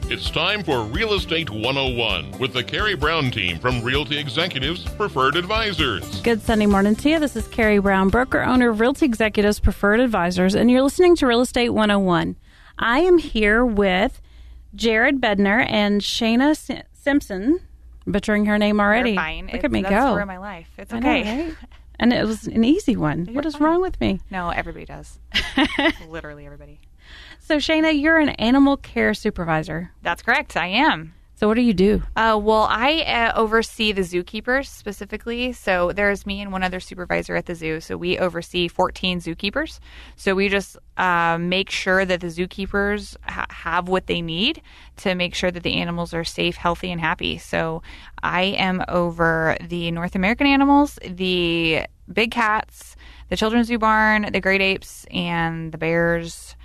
It's time for Real Estate 101 with the Karey Brown team from Realty Executives Preferred Advisors. Good Sunday morning to you. This is Karey Brown, broker owner of Realty Executives Preferred Advisors, and you're listening to Real Estate 101. I am here with Jared Bednar and Shanna Simpson. Butchering her name already. You're fine. Look at me that's go. That's the story of my life. It's okay. Know, right? And it was an easy one. What is wrong with me? No, everybody does. Literally everybody. So, Shanna, you're an animal care supervisor. That's correct. I am. So what do you do? Well, I oversee the zookeepers specifically. So there's me and one other supervisor at the zoo. So we oversee 14 zookeepers. So we just make sure that the zookeepers have what they need to make sure that the animals are safe, healthy, and happy. So I am over the North American animals, the big cats, the children's zoo barn, the great apes, and the bears.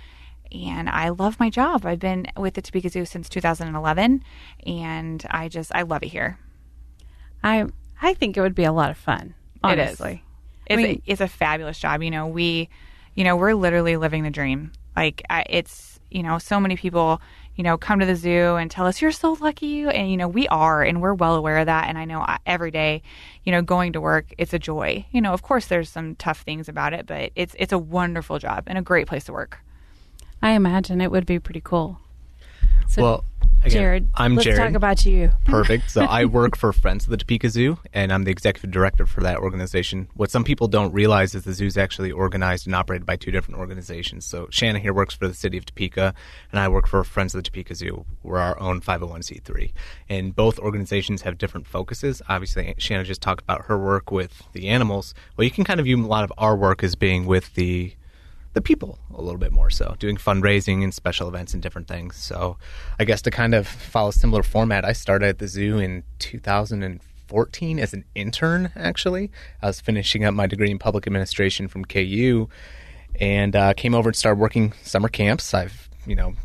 And I love my job. I've been with the Topeka Zoo since 2011, and I love it here. I think it would be a lot of fun, honestly. It is. It's a fabulous job. We're literally living the dream. So many people, come to the zoo and tell us, you're so lucky. And, we are, and we're well aware of that. And I know every day, going to work, it's a joy. Of course, there's some tough things about it, but it's a wonderful job and a great place to work. I imagine it would be pretty cool. So, well, again, Jared, I'm let's Jared. talk about you. Perfect. So I work for Friends of the Topeka Zoo, and I'm the executive director for that organization. What some people don't realize is the zoo is actually organized and operated by two different organizations. So Shanna here works for the city of Topeka, and I work for Friends of the Topeka Zoo. We're our own 501c3. And both organizations have different focuses. Obviously, Shanna just talked about her work with the animals. Well, you can kind of view a lot of our work as being with the people a little bit more so, doing fundraising and special events and different things. So I guess to kind of follow a similar format, I started at the zoo in 2014 as an intern, actually. I was finishing up my degree in public administration from KU and came over and started working summer camps. I've,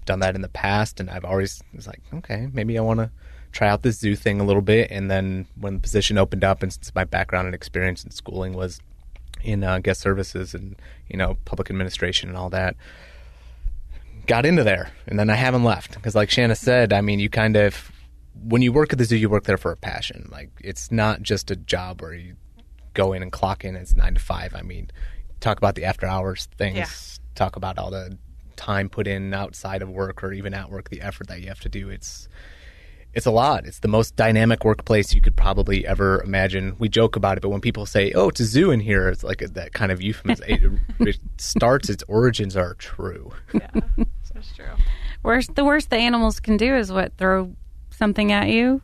done that in the past, and I've always was like, okay, maybe I want to try out this zoo thing a little bit. And then when the position opened up, and since my background and experience in schooling was in guest services and, public administration and all that, got into there. And then I haven't left because like Shanna said, you kind of, when you work at the zoo, you work there for a passion. Like, it's not just a job where you go in and clock in and it's 9 to 5. Talk about the after hours things, yeah. Talk about all the time put in outside of work or even at work, the effort that you have to do. It's a lot. It's the most dynamic workplace you could probably ever imagine. We joke about it, but when people say, oh, it's a zoo in here, it's like that kind of euphemism. Its origins are true. Yeah, that's true. The worst the animals can do is what? Throw something at you,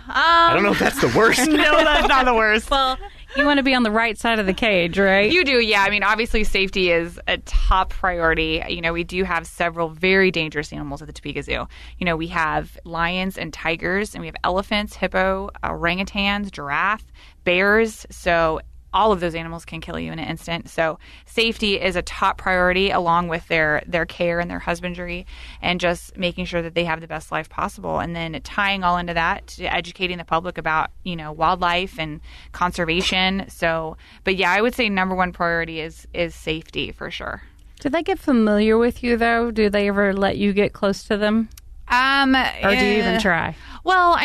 I don't know if that's the worst. No, that's not the worst. Well, you want to be on the right side of the cage, right? You do, yeah. Obviously safety is a top priority. We do have several very dangerous animals at the Topeka Zoo. We have lions and tigers, and we have elephants, hippo, orangutans, giraffe, bears. So all of those animals can kill you in an instant. So safety is a top priority along with their care and their husbandry and just making sure that they have the best life possible. And then tying all into that to educating the public about, wildlife and conservation. So, but yeah, I would say number one priority is safety for sure. Do they get familiar with you though? Do they ever let you get close to them? Or do you even try? Well,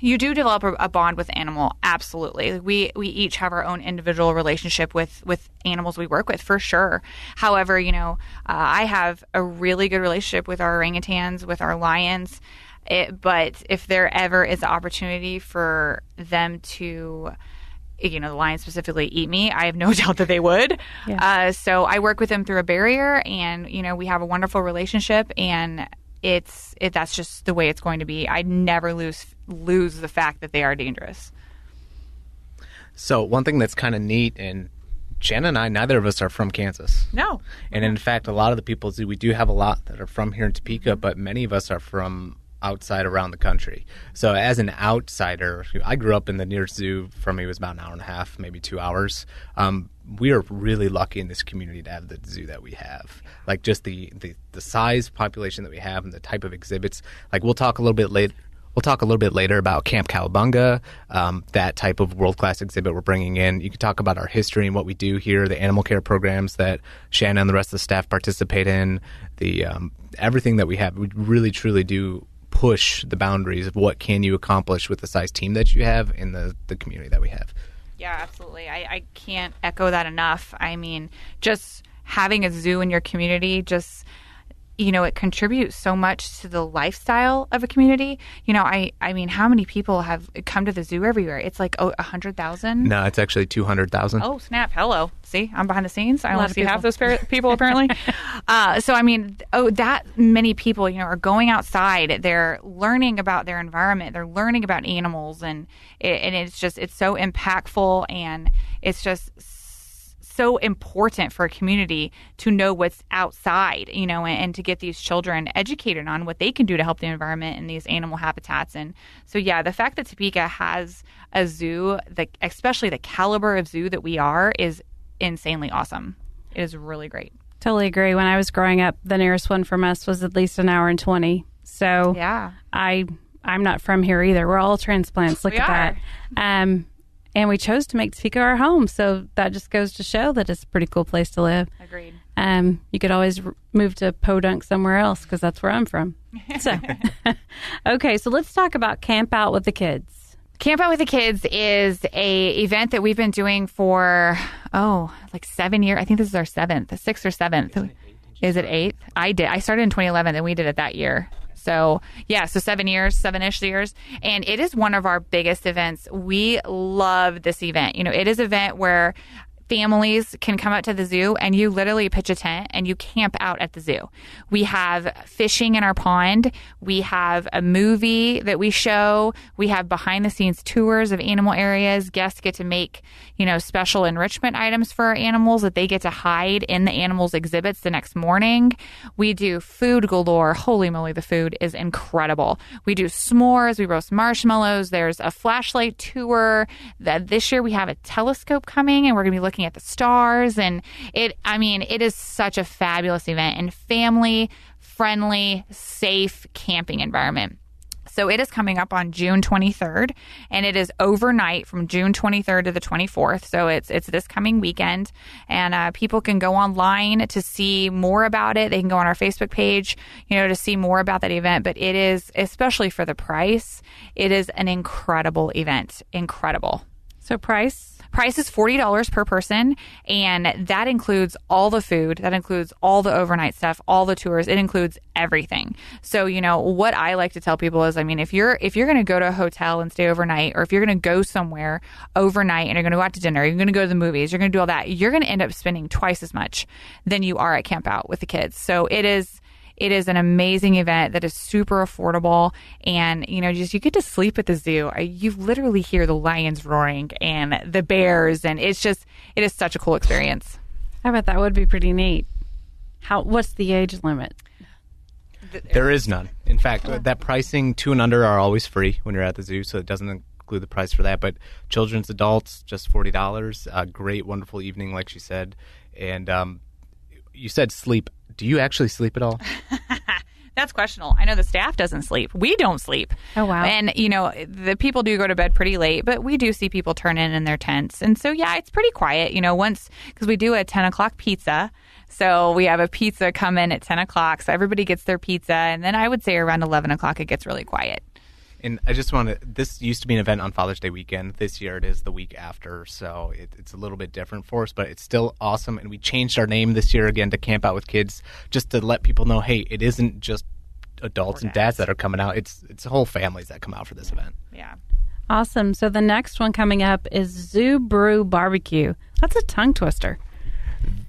you do develop a bond with animal, absolutely. We each have our own individual relationship with animals we work with, for sure. However, I have a really good relationship with our orangutans, with our lions. But if there ever is an opportunity for them to, the lions specifically, eat me, I have no doubt that they would. Yeah. So I work with them through a barrier, and we have a wonderful relationship, and that's just the way it's going to be. I never lose the fact that they are dangerous. So one thing that's kind of neat, and Shanna and I, neither of us are from Kansas. No. And in fact, a lot of the people, we do have a lot that are from here in Topeka, but many of us are from outside around the country. So as an outsider, I grew up in the nearest zoo. For me, it was about an hour and a half, maybe 2 hours. We are really lucky in this community to have the zoo that we have. Like just the size population that we have and the type of exhibits. Like we'll talk a little bit We'll talk a little bit later about Camp Cowabunga, that type of world-class exhibit we're bringing in. You can talk about our history and what we do here, the animal care programs that Shanna and the rest of the staff participate in, the everything that we have. We really, truly do push the boundaries of what can you accomplish with the size team that you have in the community that we have. Yeah, absolutely. I can't echo that enough. I mean, just having a zoo in your community just it contributes so much to the lifestyle of a community. I mean, how many people have come to the zoo every year? It's like 100,000? No, it's actually 200,000. Oh, snap. Hello. See, I'm behind the scenes. I only see half those people, apparently. So, I mean, that many people, are going outside. They're learning about their environment. They're learning about animals. And it's so impactful, and it's just so important for a community to know what's outside, and to get these children educated on what they can do to help the environment and these animal habitats. And so, yeah, the fact that Topeka has a zoo, especially the caliber of zoo that we are, is insanely awesome. It is really great. Totally agree. When I was growing up, the nearest one from us was at least an hour and 20. So yeah, I'm not from here either. We're all transplants. Look at that. And we chose to make Topeka our home. So that just goes to show that it's a pretty cool place to live. Agreed. You could always move to Podunk somewhere else, because that's where I'm from. So, okay, so let's talk about Camp Out with the Kids. Camp Out with the Kids is a event that we've been doing for, like 7 years. I think this is our 6th or 7th. Is it 8th? I started in 2011, and we did it that year. So, yeah, so 7-ish years. And it is one of our biggest events. We love this event. It is an event where families can come out to the zoo, and you literally pitch a tent and you camp out at the zoo. We have fishing in our pond. We have a movie that we show. We have behind the scenes tours of animal areas. Guests get to make, special enrichment items for our animals that they get to hide in the animals exhibits the next morning. We do food galore. Holy moly, the food is incredible. We do s'mores. We roast marshmallows. There's a flashlight tour. This year we have a telescope coming, and we're going to be looking at the stars. And it is such a fabulous event and family friendly, safe camping environment. So it is coming up on June 23rd, and it is overnight from June 23rd to the 24th. So it's this coming weekend, and people can go online to see more about it. They can go on our Facebook page, to see more about that event. But it is, especially for the price, it is an incredible event. Incredible. So price is $40 per person, and that includes all the food, that includes all the overnight stuff, all the tours. It includes everything. So, what I like to tell people is, if you're going to go to a hotel and stay overnight, or if you're going to go somewhere overnight and you're going to go out to dinner, you're going to go to the movies, you're going to do all that, you're going to end up spending twice as much than you are at Camp Out with the Kids. So it is an amazing event that is super affordable, and you get to sleep at the zoo. You literally hear the lions roaring and the bears, and it is such a cool experience. I bet that would be pretty neat. What's the age limit? There is none. In fact, that pricing 2 and under are always free when you're at the zoo, so it doesn't include the price for that. But children's, adults, just $40. A great, wonderful evening, like she said. And you said sleep. Do you actually sleep at all? That's questionable. I know the staff doesn't sleep. We don't sleep. Oh, wow. And, the people do go to bed pretty late, but we do see people turn in their tents. And so, yeah, it's pretty quiet, because we do a 10 o'clock pizza. So we have a pizza come in at 10 o'clock. So everybody gets their pizza. And then I would say around 11 o'clock, it gets really quiet. And I just this used to be an event on Father's Day weekend. This year it is the week after, so it's a little bit different for us, but it's still awesome. And we changed our name this year again to Camp Out with Kids, just to let people know, hey, it isn't just adults and dads that are coming out. It's whole families that come out for this event. Yeah. Awesome. So the next one coming up is Zoo Brew Barbecue. That's a tongue twister.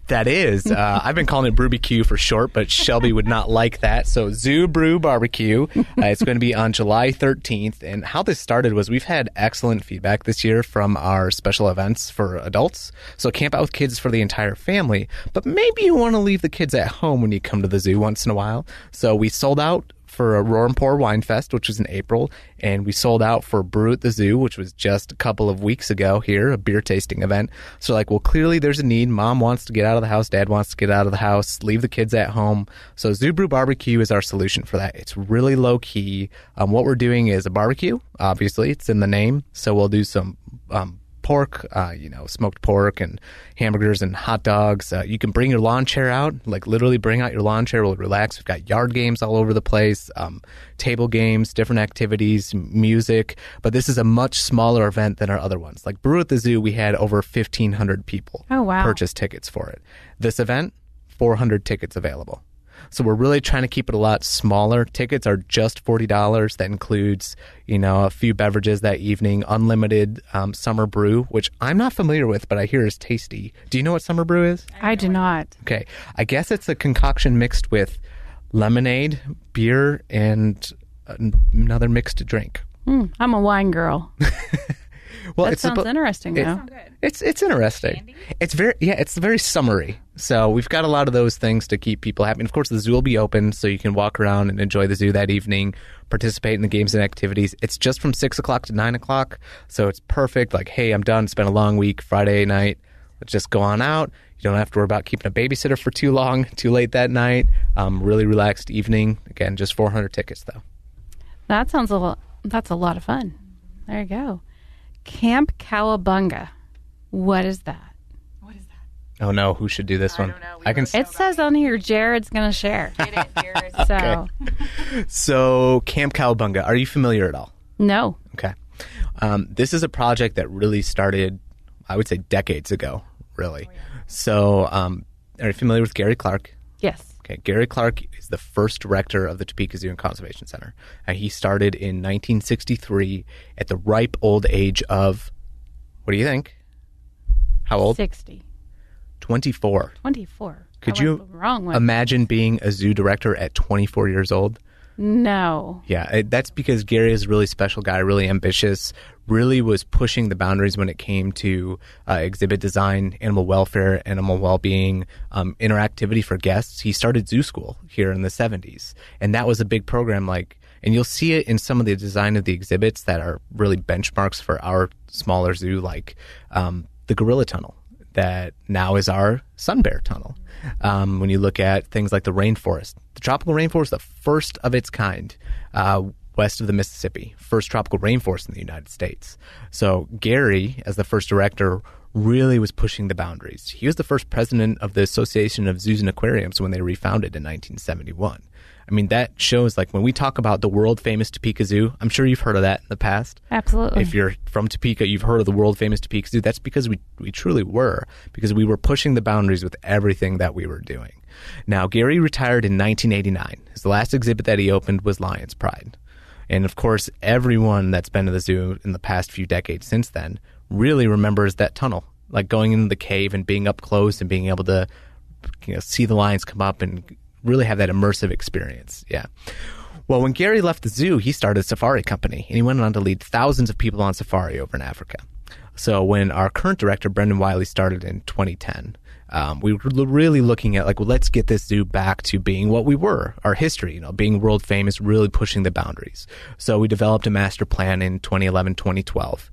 That is. I've been calling it Brewbecue for short, but Shelby would not like that. So Zoo Brew Barbecue. It's going to be on July 13th. And how this started was we've had excellent feedback this year from our special events for adults. So Camp Out with Kids for the entire family. But maybe you want to leave the kids at home when you come to the zoo once in a while. So we sold out for a Roar and Pour Wine Fest, which was in April, and we sold out for Brew at the Zoo, which was just a couple of weeks ago here, a beer tasting event. So like, well, clearly there's a need. Mom wants to get out of the house. Dad wants to get out of the house, leave the kids at home. So Zoo Brew Barbecue is our solution for that. It's really low key. What we're doing is a barbecue. Obviously, it's in the name. So we'll do some pork, smoked pork and hamburgers and hot dogs. You can bring your lawn chair out, like literally bring out your lawn chair. We'll relax. We've got yard games all over the place, table games, different activities, music. But this is a much smaller event than our other ones. Like Brew at the Zoo, we had over 1,500 people purchase tickets for it. This event, 400 tickets available. So we're really trying to keep it a lot smaller. Tickets are just $40. That includes, a few beverages that evening, unlimited summer brew, which I'm not familiar with, but I hear is tasty. Do you know what summer brew is? I do not. Okay. I guess it's a concoction mixed with lemonade, beer, and another mixed drink. I'm a wine girl. Well, that sounds interesting, though. It's interesting. Candy? It's very summery. So we've got a lot of those things to keep people happy. And of course, the zoo will be open, so you can walk around and enjoy the zoo that evening, participate in the games and activities. It's just from 6 o'clock to 9 o'clock, so it's perfect. Like, hey, I'm done. It's been a long week. Friday night, let's just go on out. You don't have to worry about keeping a babysitter for too long, too late that night. Really relaxed evening. Again, just 400 tickets, though. That sounds that's a lot of fun. There you go. Camp Cowabunga. What is that? What is that? Oh no, who should do this one? don't know. It says on here Jared's going to share. Get it, Jared. So, So, Camp Cowabunga, are you familiar at all? no. Okay. This is a project that really started, I would say, decades ago, really. So, are you familiar with Gary Clark? Yes. Okay, Gary Clark is the first director of the Topeka Zoo and Conservation Center. He started in 1963 at the ripe old age of, what do you think? How old? 60. 24. 24. Could I you went the wrong one. imagine being a zoo director at 24 years old? No. Yeah, that's because Gary is a really special guy, really ambitious, really was pushing the boundaries when it came to exhibit design, animal welfare, animal well-being, interactivity for guests. He started Zoo School here in the 70s, and that was a big program. And you'll see it in some of the design of the exhibits that are really benchmarks for our smaller zoo, like the Gorilla Tunnel that now is our Sun Bear Tunnel. When you look at things like the rainforest, the tropical rainforest, the first of its kind, west of the Mississippi, first tropical rainforest in the United States. So Gary, as the first director, really was pushing the boundaries. He was the first president of the Association of Zoos and Aquariums when they refounded in 1971. I mean, that shows, when we talk about the world-famous Topeka Zoo, I'm sure you've heard of that in the past. Absolutely. If you're from Topeka, you've heard of the world-famous Topeka Zoo. That's because we truly were, because we were pushing the boundaries with everything that we were doing. Now, Gary retired in 1989. His last exhibit that he opened was Lion's Pride. And, of course, everyone that's been to the zoo in the past few decades since then really remembers that tunnel, like going into the cave and being up close and being able to see the lions come up and really have that immersive experience. Yeah. Well, when Gary left the zoo, he started a safari company, and he went on to lead thousands of people on safari over in Africa. So when our current director, Brendan Wiley, started in 2010, we were really looking at let's get this zoo back to being what we were, our history, being world famous, really pushing the boundaries. So we developed a master plan in 2011, 2012.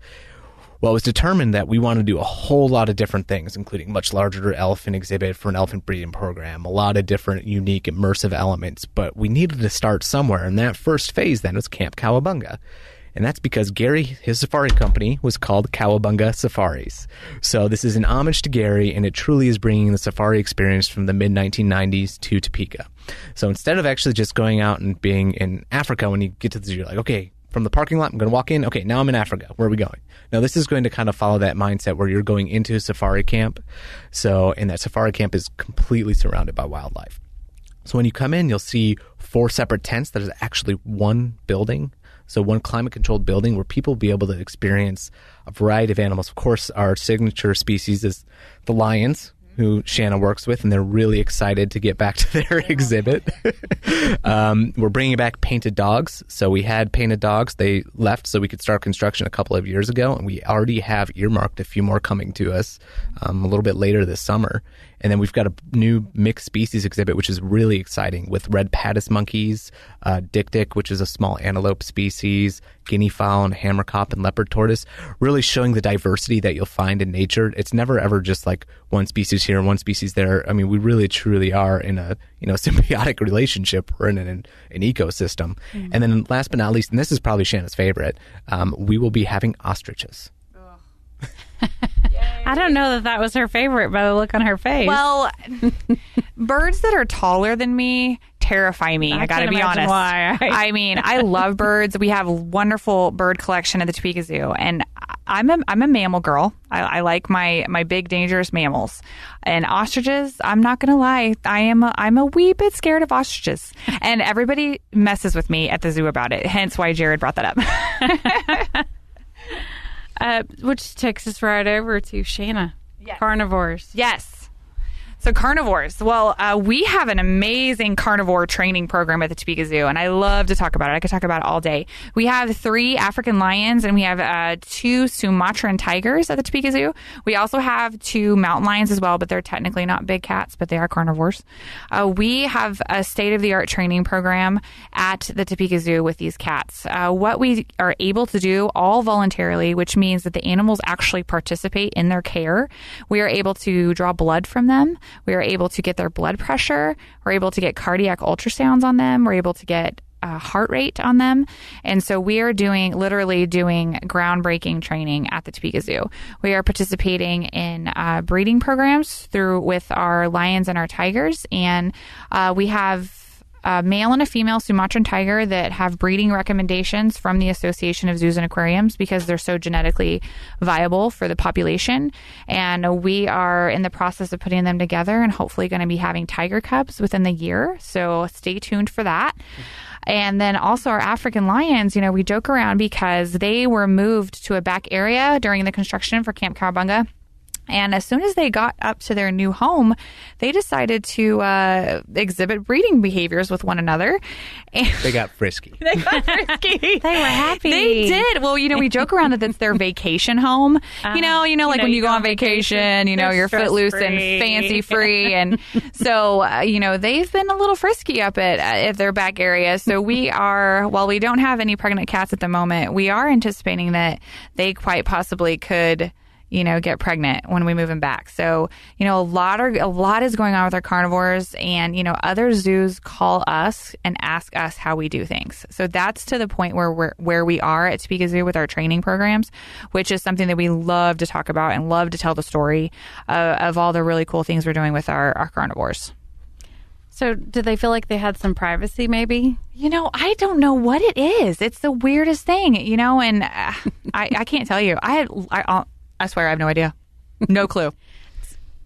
Well, it was determined that we want to do a whole lot of different things, including much larger elephant exhibit for an elephant breeding program, a lot of different unique immersive elements, but we needed to start somewhere, and that first phase then was Camp Cowabunga. And that's because Gary, his safari company, was called Cowabunga Safaris. So this is an homage to Gary, and it truly is bringing the safari experience from the mid-1990s to Topeka. So instead of actually just going out and being in Africa, when you get to the zoo, you're like, okay, from the parking lot, I'm going to walk in. Okay, now I'm in Africa. Where are we going? Now, this is going to kind of follow that mindset where you're going into a safari camp. And that safari camp is completely surrounded by wildlife. So when you come in, you'll see 4 separate tents that is actually one building. So one climate-controlled building where people will be able to experience a variety of animals. Of course, our signature species is the lions, who Shanna works with, and they're really excited to get back to their exhibit. We're bringing back painted dogs. So we had painted dogs. They left so we could start construction a couple of years ago, and we already have earmarked a few more coming to us a little bit later this summer. And then we've got a new mixed species exhibit, which is really exciting, with red patis monkeys, dik-dik, which is a small antelope species, guinea fowl and hammerkop and leopard tortoise, really showing the diversity that you'll find in nature. It's never ever just like one species here and one species there. I mean, we really truly are in a symbiotic relationship. We're in an ecosystem. Mm-hmm. And then last but not least, and this is probably Shanna's favorite, we will be having ostriches. I don't know that was her favorite by the look on her face. Well, birds that are taller than me terrify me. I got to be honest. Why. I mean, I love birds. We have a wonderful bird collection at the Topeka Zoo, and I'm a mammal girl. I like my big dangerous mammals, and ostriches. I'm not gonna lie. I'm a wee bit scared of ostriches, and everybody messes with me at the zoo about it. Hence why Jared brought that up. Which takes us right over to Shanna. Yes. Carnivores. Yes. So carnivores. Well, we have an amazing carnivore training program at the Topeka Zoo, and I love to talk about it. I could talk about it all day. We have 3 African lions, and we have 2 Sumatran tigers at the Topeka Zoo. We also have 2 mountain lions as well, but they're technically not big cats, but they are carnivores. We have a state-of-the-art training program at the Topeka Zoo with these cats. What we are able to do all voluntarily, which means that the animals actually participate in their care. We are able to draw blood from them. We are able to get their blood pressure. We're able to get cardiac ultrasounds on them. We're able to get heart rate on them. And so we are literally doing groundbreaking training at the Topeka Zoo. We are participating in breeding programs with our lions and our tigers. And we have a male and a female Sumatran tiger that have breeding recommendations from the Association of Zoos and Aquariums because they're so genetically viable for the population. And we are in the process of putting them together and hopefully going to be having tiger cubs within the year. So stay tuned for that. And then also our African lions, we joke around because they were moved to a back area during the construction for Camp Cowabunga. And as soon as they got up to their new home, they decided to exhibit breeding behaviors with one another. And they got frisky. They were happy. They did. Well, we joke around that it's their vacation home. Like when you go on vacation, you're footloose and fancy free. And so, they've been a little frisky up at their back area. So we are, while we don't have any pregnant cats at the moment, we are anticipating that they quite possibly could get pregnant when we move them back. So, a lot is going on with our carnivores, and, other zoos call us and ask us how we do things. So that's to the point where we are at Topeka Zoo with our training programs, which is something that we love to talk about and love to tell the story of all the really cool things we're doing with our carnivores. So did they feel like they had some privacy maybe? I don't know what it is. It's the weirdest thing, and I can't tell you. I swear I have no idea. No clue.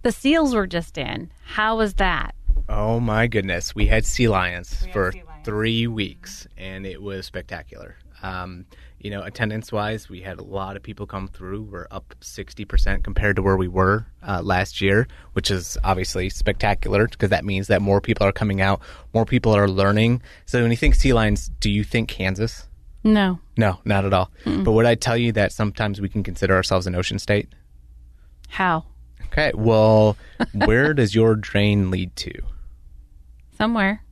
The seals were just in. How was that? Oh, my goodness. We had sea lions for 3 weeks, and it was spectacular. Attendance-wise, we had a lot of people come through. We're up 60% compared to where we were last year, which is obviously spectacular because that means that more people are coming out, more people are learning. So when you think sea lions, do you think Kansas? No, not at all. Mm-mm. But would I tell you that sometimes we can consider ourselves an ocean state? How? Okay, well, where does your drain lead to? Somewhere.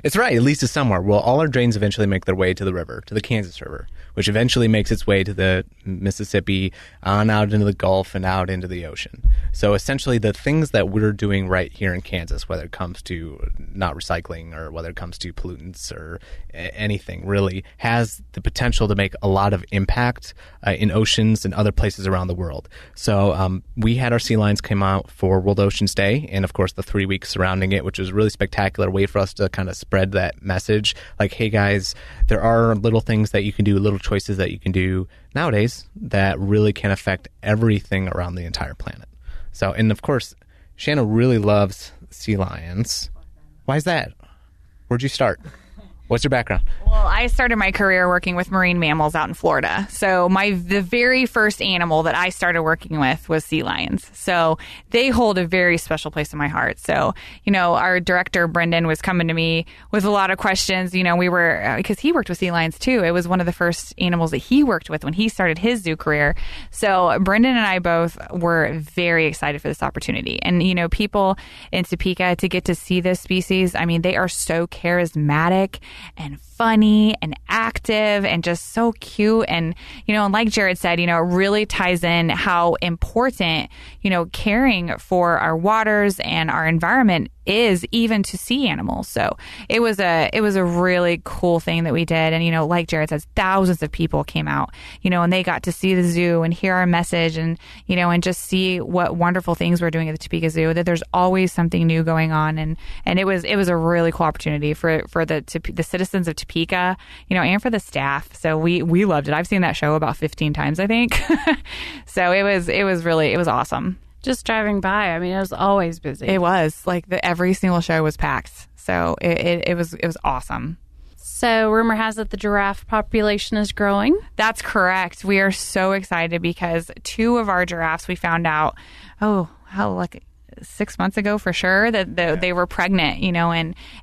It's right, it leads to somewhere. Well, all our drains eventually make their way to the river, to the Kansas River, which eventually makes its way to the Mississippi, on out into the Gulf and out into the ocean. So essentially the things that we're doing right here in Kansas, whether it comes to not recycling or whether it comes to pollutants or anything really, has the potential to make a lot of impact in oceans and other places around the world. So we had our sea lions come out for World Oceans Day and, of course, the 3 weeks surrounding it, which was a really spectacular way for us to kind of spread that message. Like, hey, guys, there are little things that you can do, little choices that you can do nowadays that really can affect everything around the entire planet. So, and of course, Shanna really loves sea lions. Why is that? Where'd you start? What's your background? Well, I started my career working with marine mammals out in Florida. So the very first animal that I started working with was sea lions. So they hold a very special place in my heart. So, our director, Brendan, was coming to me with a lot of questions. We were, because he worked with sea lions too. It was one of the first animals that he worked with when he started his zoo career. So Brendan and I both were very excited for this opportunity. And, people in Topeka to get to see this species, they are so charismatic and funny and active and just so cute. And, and like Jared said, it really ties in how important, caring for our waters and our environment is, even to sea animals. So it was a really cool thing that we did. And, like Jared says, thousands of people came out, and they got to see the zoo and hear our message and, and just see what wonderful things we're doing at the Topeka Zoo, that there's always something new going on. And it was a really cool opportunity for the citizens of Topeka, and for the staff. So we loved it. I've seen that show about 15 times, I think. So it was awesome. Just driving by, it was always busy. It was every single show was packed. So it was awesome. So rumor has it the giraffe population is growing. That's correct. We are so excited because 2 of our giraffes, we found out, 6 months ago for sure, that they were pregnant,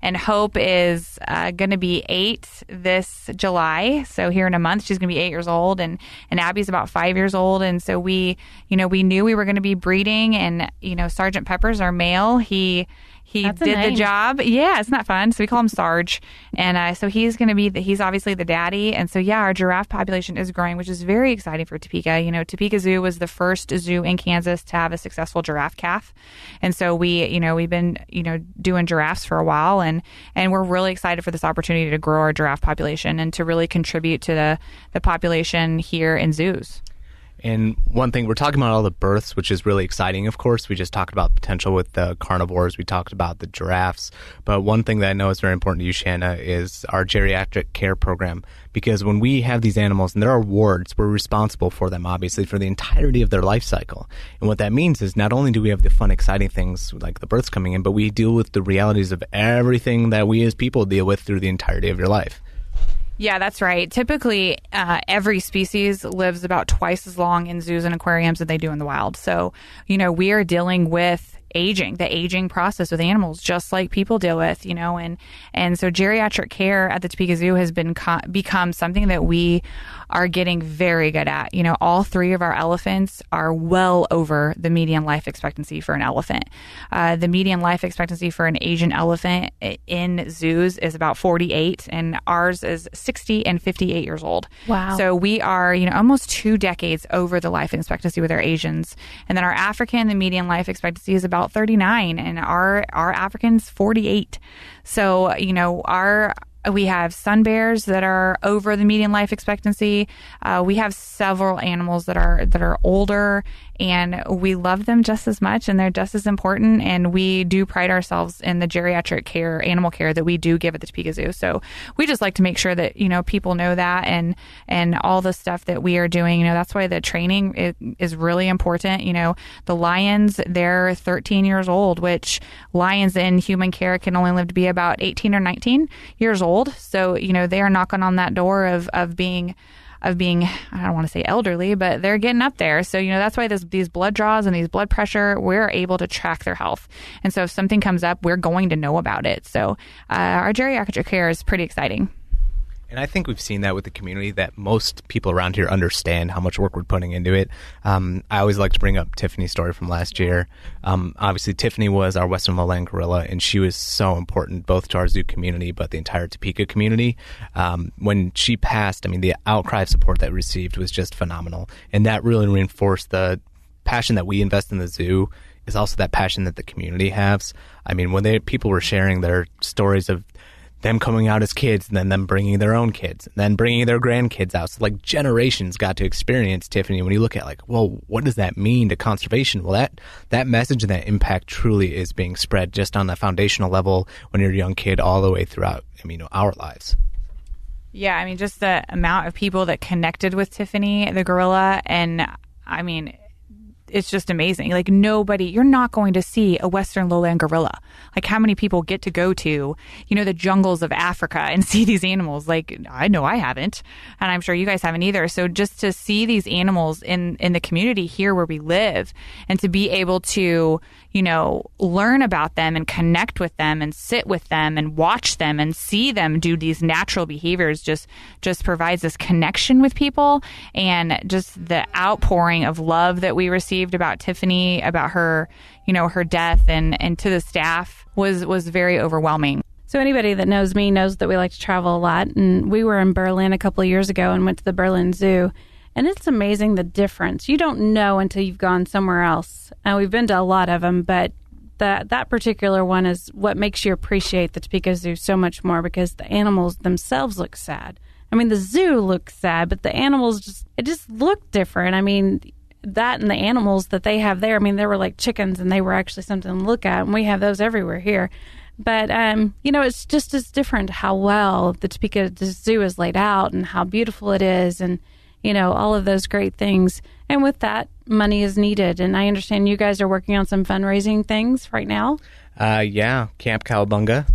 and Hope is going to be 8 this July. So here in a month, she's going to be 8 years old, and Abby's about 5 years old. And so we knew we were going to be breeding, and, Sergeant Pepper's our male. He did the job. Yeah, isn't that fun? So we call him Sarge. And so he's going to be, he's obviously the daddy. And so, yeah, our giraffe population is growing, which is very exciting for Topeka. Topeka Zoo was the first zoo in Kansas to have a successful giraffe calf. And so we've been, doing giraffes for a while. And we're really excited for this opportunity to grow our giraffe population and to really contribute to the population here in zoos. And one thing, we're talking about all the births, which is really exciting, of course. We just talked about potential with the carnivores. We talked about the giraffes. But one thing that I know is very important to you, Shanna, is our geriatric care program. Because when we have these animals, and there are wards, we're responsible for them, obviously, for the entirety of their life cycle. And what that means is not only do we have the fun, exciting things like the births coming in, but we deal with the realities of everything that we as people deal with through the entirety of your life. Yeah, that's right. Typically, every species lives about twice as long in zoos and aquariums than they do in the wild. So, we are dealing with the aging process with animals, just like people deal with, and so geriatric care at the Topeka Zoo has become something that we are getting very good at. All 3 of our elephants are well over the median life expectancy for an elephant. The median life expectancy for an Asian elephant in zoos is about 48, and ours is 60 and 58 years old. Wow. So we are, almost 2 decades over the life expectancy with our Asians. And then our African, the median life expectancy is about 39, and our Africans 48. So, we have sun bears that are over the median life expectancy. We have several animals that are older, and we love them just as much, and they're just as important. And we do pride ourselves in the geriatric care, animal care that we do give at the Topeka Zoo. So we just like to make sure that people know that, and all the stuff that we are doing. That's why the training is really important. The lions, they're 13 years old, which lions in human care can only live to be about 18 or 19 years old. So, they are knocking on that door of being, I don't want to say elderly, but they're getting up there. So, that's why these blood draws and these blood pressure, we're able to track their health. And so if something comes up, we're going to know about it. So our geriatric care is pretty exciting. And I think we've seen that with the community, that most people around here understand how much work we're putting into it. I always like to bring up Tiffany's story from last year. Obviously, Tiffany was our Western lowland gorilla, and she was so important both to our zoo community, but the entire Topeka community. When she passed, the outcry of support that we received was just phenomenal. And that really reinforced the passion that we invest in the zoo is also that passion that the community has. When people were sharing their stories of them coming out as kids, and then them bringing their own kids, and then bringing their grandkids out. So generations got to experience Tiffany. When you look at what does that mean to conservation? Well, that message and that impact truly is being spread just on the foundational level when you're a young kid all the way throughout, our lives. Yeah, just the amount of people that connected with Tiffany, the gorilla, and it's just amazing. Like you're not going to see a Western lowland gorilla. Like how many people get to go to, the jungles of Africa and see these animals? Like I know I haven't, and I'm sure you guys haven't either. So just to see these animals in the community here where we live, and to be able to, learn about them and connect with them and sit with them and watch them and see them do these natural behaviors just provides this connection with people. And just the outpouring of love that we received about Tiffany, about her, her death, and to the staff was very overwhelming. So anybody that knows me knows that we like to travel a lot. And we were in Berlin a couple of years ago and went to the Berlin Zoo. And it's amazing the difference. You don't know until you've gone somewhere else. And we've been to a lot of them, but that particular one is what makes you appreciate the Topeka Zoo so much more, because the animals themselves look sad. I mean, the zoo looks sad, but the animals just look different. I mean, that and the animals that they have there, I mean, they were like chickens, and they were actually something to look at, and we have those everywhere here. But, it's just as different how well the Topeka Zoo is laid out and how beautiful it is, and, all of those great things. And with that, money is needed. And I understand you guys are working on some fundraising things right now. Yeah, Camp Cowabunga,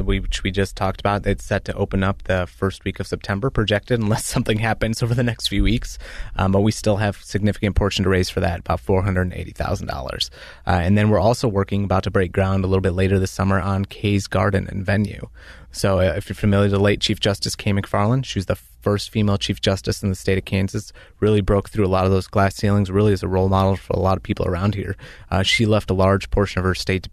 which we just talked about. It's set to open up the first week of September, projected, unless something happens over the next few weeks. But we still have a significant portion to raise for that, about $480,000. And then we're also about to break ground a little bit later this summer on Kay's Garden and Venue. So if you're familiar with the late Chief Justice Kay McFarland, she was the first female Chief Justice in the state of Kansas, really broke through a lot of those glass ceilings, really is a role model for a lot of people around here. She left a large portion of her estate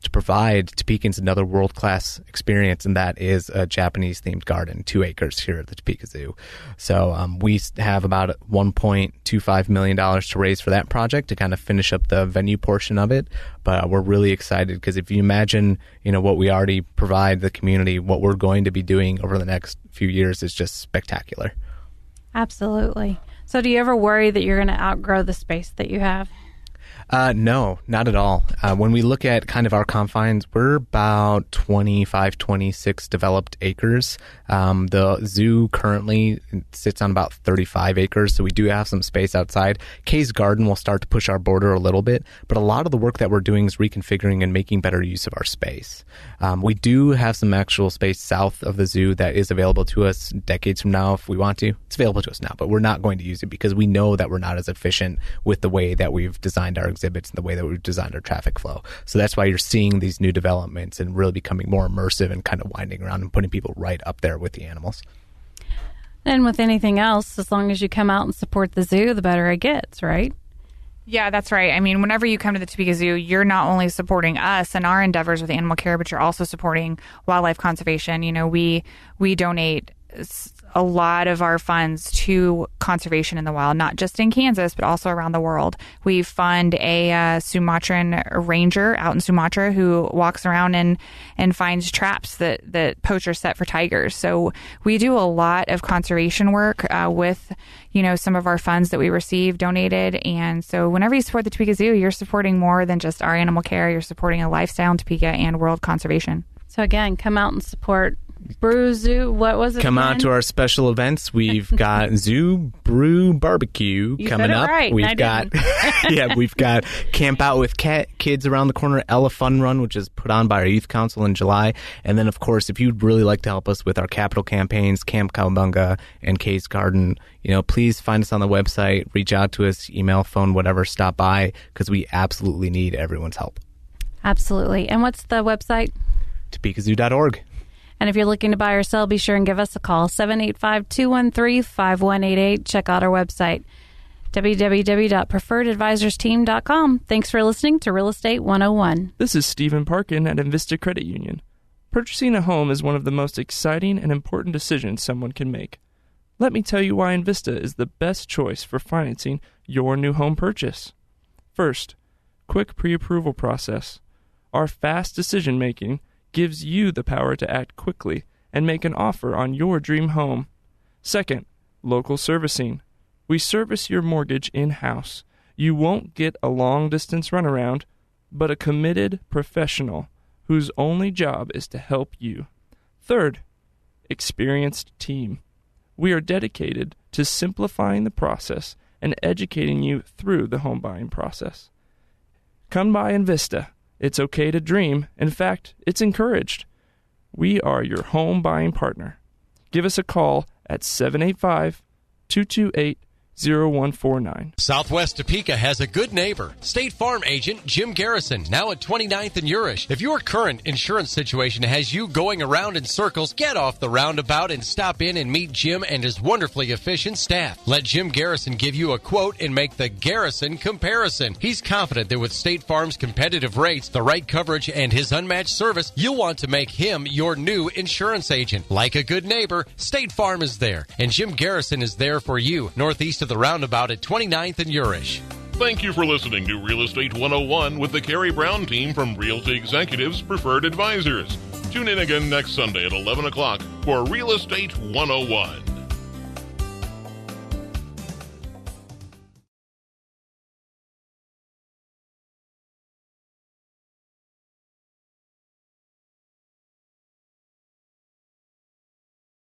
to provide Topekans another world-class experience, and that is a Japanese-themed garden, 2 acres here at the Topeka Zoo. So we have about $1.25 million to raise for that project to kind of finish up the venue portion of it. But we're really excited because if you imagine, what we already provide the community, what we're going to be doing over the next few years is just spectacular. Absolutely. So do you ever worry that you're going to outgrow the space that you have? No, not at all. When we look at kind of our confines, we're about 26 developed acres. The zoo currently sits on about 35 acres, so we do have some space outside. Kay's Garden will start to push our border a little bit, but a lot of the work that we're doing is reconfiguring and making better use of our space. We do have some actual space south of the zoo that is available to us decades from now if we want to. It's available to us now, but we're not going to use it because we know that we're not as efficient with the way that we've designed our exhibits and the way that we've designed our traffic flow. So that's why you're seeing these new developments and really becoming more immersive and kind of winding around and putting people right up there with the animals. And with anything else, as long as you come out and support the zoo, the better it gets, right? Yeah, that's right. I mean, whenever you come to the Topeka Zoo, you're not only supporting us and our endeavors with animal care, but you're also supporting wildlife conservation. We donate a lot of our funds to conservation in the wild, not just in Kansas, but also around the world. We fund a Sumatran ranger out in Sumatra who walks around and finds traps that poachers set for tigers. So we do a lot of conservation work with, some of our funds that we receive donated. And so whenever you support the Topeka Zoo, you're supporting more than just our animal care. You're supporting a lifestyle in Topeka and world conservation. So again, come out and support Brew Zoo. What was it? Come out to our special events. We've got Zoo Brew Barbecue coming up. Right. We've got we've got Camp Out with Kids around the corner, Ella Fun Run, which is put on by our youth council in July. And then, of course, if you'd really like to help us with our capital campaigns, Camp Cowabunga and Kay's Garden, please find us on the website, reach out to us, email, phone, whatever, stop by, because we absolutely need everyone's help. Absolutely. And what's the website? TopekaZoo.org. And if you're looking to buy or sell, be sure and give us a call, 785-213-5188. Check out our website, www.preferredadvisorsteam.com. Thanks for listening to Real Estate 101. This is Stephen Parkin at Invista Credit Union. Purchasing a home is one of the most exciting and important decisions someone can make. Let me tell you why Invista is the best choice for financing your new home purchase. First, quick pre-approval process. Our fast decision-making gives you the power to act quickly and make an offer on your dream home. Second, local servicing. We service your mortgage in-house. You won't get a long-distance runaround, but a committed professional whose only job is to help you. Third, experienced team. We are dedicated to simplifying the process and educating you through the home buying process. Come by Invista. It's okay to dream. In fact, it's encouraged. We are your home buying partner. Give us a call at 785-228-0149. Southwest Topeka has a good neighbor. State Farm agent Jim Garrison, now at 29th and Urish. If your current insurance situation has you going around in circles, get off the roundabout and stop in and meet Jim and his wonderfully efficient staff. Let Jim Garrison give you a quote and make the Garrison comparison. He's confident that with State Farm's competitive rates, the right coverage, and his unmatched service, you'll want to make him your new insurance agent. Like a good neighbor, State Farm is there, and Jim Garrison is there for you, northeast of the roundabout at 29th and Urish. Thank you for listening to Real Estate 101 with the Karey Brown team from Realty Executives Preferred Advisors. Tune in again next Sunday at 11 o'clock for Real Estate 101.